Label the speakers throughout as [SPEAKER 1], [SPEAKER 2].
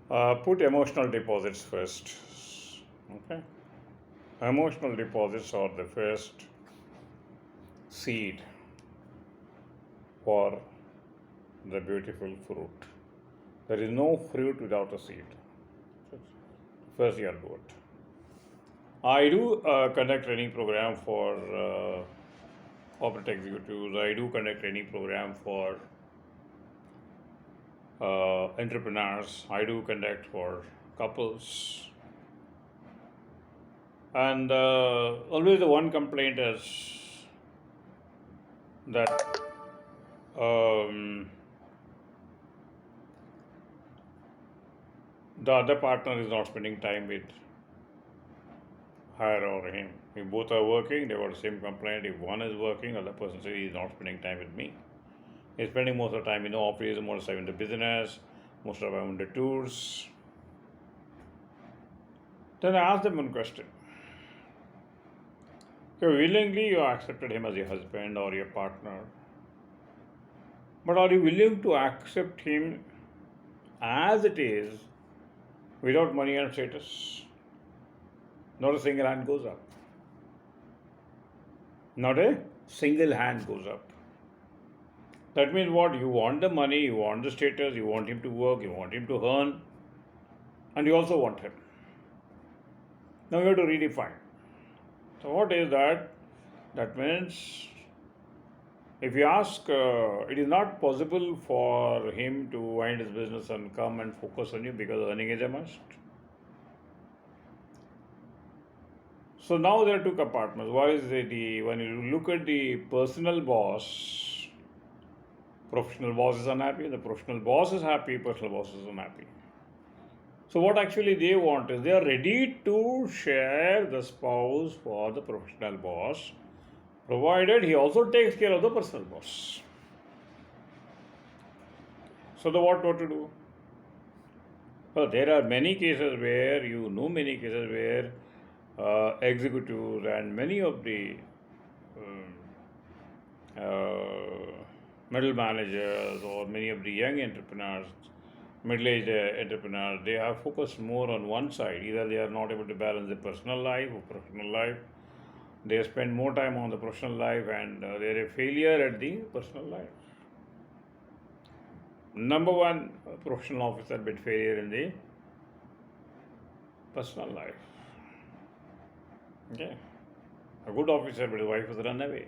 [SPEAKER 1] Put emotional deposits first. Okay, emotional deposits are the first seed for the beautiful fruit. There is no fruit without a seed. First, you are good. I do conduct training program for corporate executives. I do conduct training program for entrepreneurs. I do conduct for couples. And always the one complaint is that um, the other partner is not spending time with her or him. If both are working, they got the same complaint. If one is working, other person says he's not spending time with me. He's spending most of the time in the office, most of the time in the business, most of the time on the tours. Then I asked them one question. So willingly you accepted him as your husband or your partner. But are you willing to accept him as it is without money and status? Not a single hand goes up. Not a single hand goes up. That means what? You want the money, you want the status, you want him to work, you want him to earn, and you also want him. Now you have to redefine. So, what is that? That means if you ask, it is not possible for him to wind his business and come and focus on you because earning is a must. So now there are two compartments. One is when you look at the personal boss, professional boss is unhappy, the professional boss is happy, personal boss is unhappy. So what actually they want is they are ready to share the spouse for the professional boss, provided he also takes care of the personal boss. So the what to do? Well, there are many cases where many cases where executives and many of the um, middle managers or many of the young entrepreneurs, middle-aged entrepreneurs, they are focused more on one side. Either they are not able to balance their personal life or professional life. They spend more time on the professional life and they are a failure at the personal life. Number one, professional officer but failure in the personal life. Okay. A good officer but his wife has run away.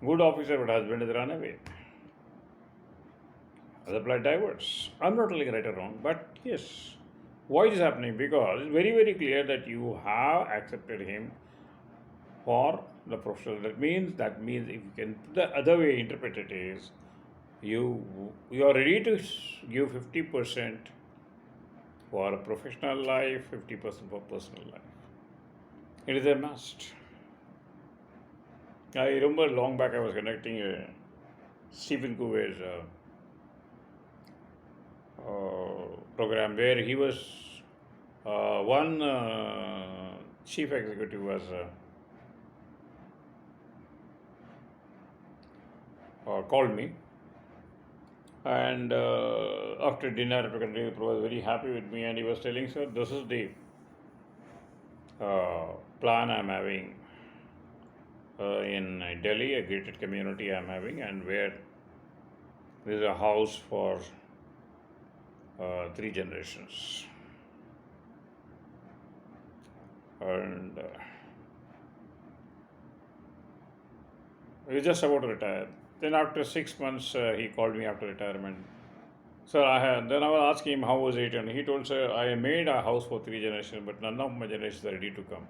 [SPEAKER 1] Good officer but husband has run away. Other apply divorce. I'm not telling right or wrong, but yes. Why is this happening? Because it's very, very clear that you have accepted him for the professional. That means if you can the other way interpret it is you are ready to give 50% for professional life, 50% for personal life. It is a must. I remember long back I was conducting a Stephen Covey's program where he was one chief executive was called me, and after dinner, he was very happy with me, and he was telling, sir, this is the plan I'm having in Delhi, a gated community I'm having, and where there is a house for 3 generations. And he's just about to retire. Then after 6 months, he called me after retirement. Sir, then I was asking him how was it, and he told, sir, I made a house for 3 generations, but none of my generations are ready to come.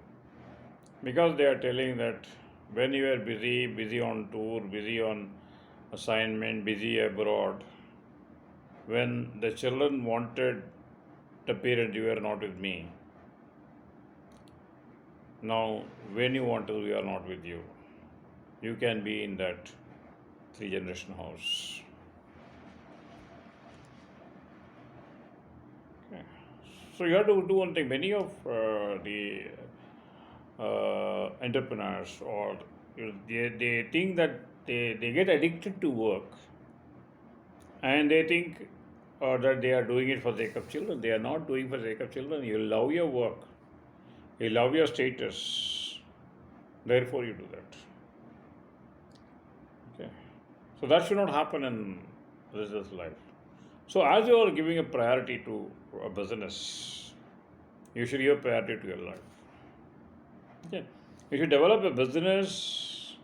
[SPEAKER 1] Because they are telling that when you are busy on tour, busy on assignment, busy abroad, when the children wanted the parent, you were not with me. Now, when you want to, we are not with you. You can be in that 3 generation house. Okay. So you have to do one thing. Many of the entrepreneurs or they think that they get addicted to work, and they think or that they are doing it for the sake of children. They are not doing for the sake of children. You love your work, you love your status, therefore you do that. Okay. So that should not happen in business life. So as you are giving a priority to a business, you should give priority to your life. Okay. You should develop a business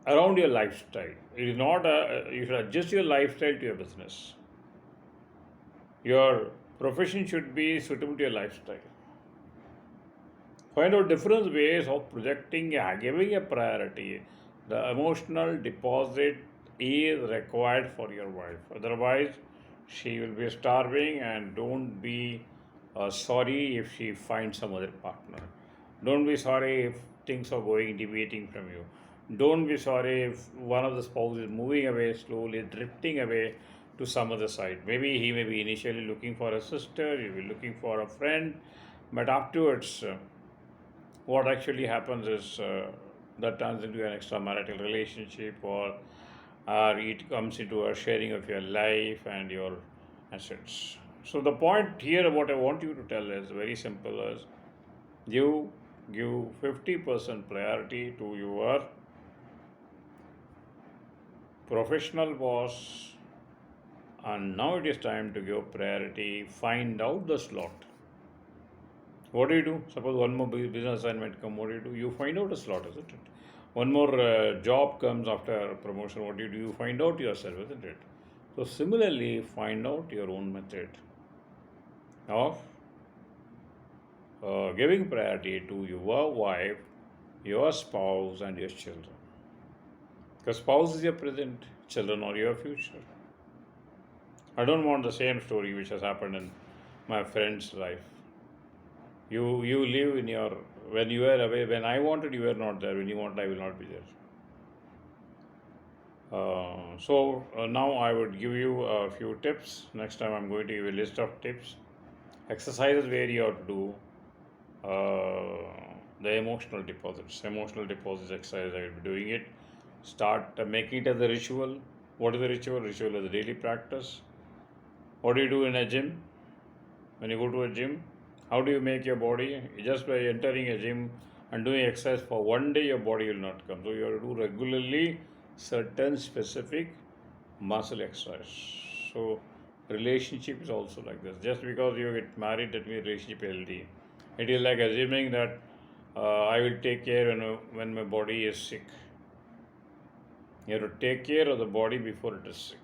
[SPEAKER 1] around your lifestyle. It is not you should adjust your lifestyle to your business. Your profession should be suitable to your lifestyle. Find out different ways of projecting, giving a priority. The emotional deposit is required for your wife. Otherwise, she will be starving, and don't be sorry if she finds some other partner. Don't be sorry if things are going deviating from you. Don't be sorry if one of the spouse is moving away slowly, drifting away to some other side. Maybe he may be initially looking for a sister, he will be looking for a friend, but afterwards, what actually happens is that turns into an extramarital relationship, or it comes into a sharing of your life and your assets. So the point here, what I want you to tell is very simple: is you give 50% priority to your professional boss, and now it is time to give priority. Find out the slot. What do you do? Suppose one more business assignment come. What do you do? You find out a slot, isn't it? One more job comes after promotion. What do you do? You find out yourself, isn't it? So similarly, find out your own method of giving priority to your wife, your spouse, and your children. Because spouse is your present, children are your future. I don't want the same story which has happened in my friend's life. You live in your, when you were away, when I wanted, you were not there. When you want, I will not be there. Now I would give you a few tips. Next time I'm going to give you a list of tips. Exercises where you have to do the emotional deposits. Emotional deposits exercise, I will be doing it. Start making it as a ritual. What is the ritual? Ritual is a daily practice. What do you do in a gym? When you go to a gym, how do you make your body? Just by entering a gym and doing exercise for one day, your body will not come. So you have to do regularly certain specific muscle exercise. So relationship is also like this. Just because you get married, that means relationship is healthy. It is like assuming that I will take care when my body is sick. You have to take care of the body before it is sick.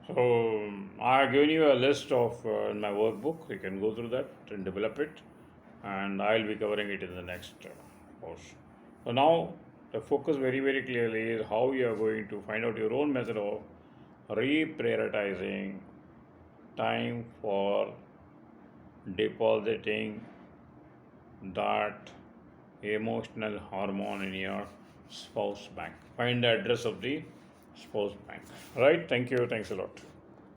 [SPEAKER 1] So I have given you a list of in my workbook. You can go through that and develop it, and I'll be covering it in the next course. So now the focus very clearly is how you are going to find out your own method of reprioritizing time for depositing that emotional hormone in your spouse bank. Find the address of the spouse bank. Right? Thank you. Thanks a lot.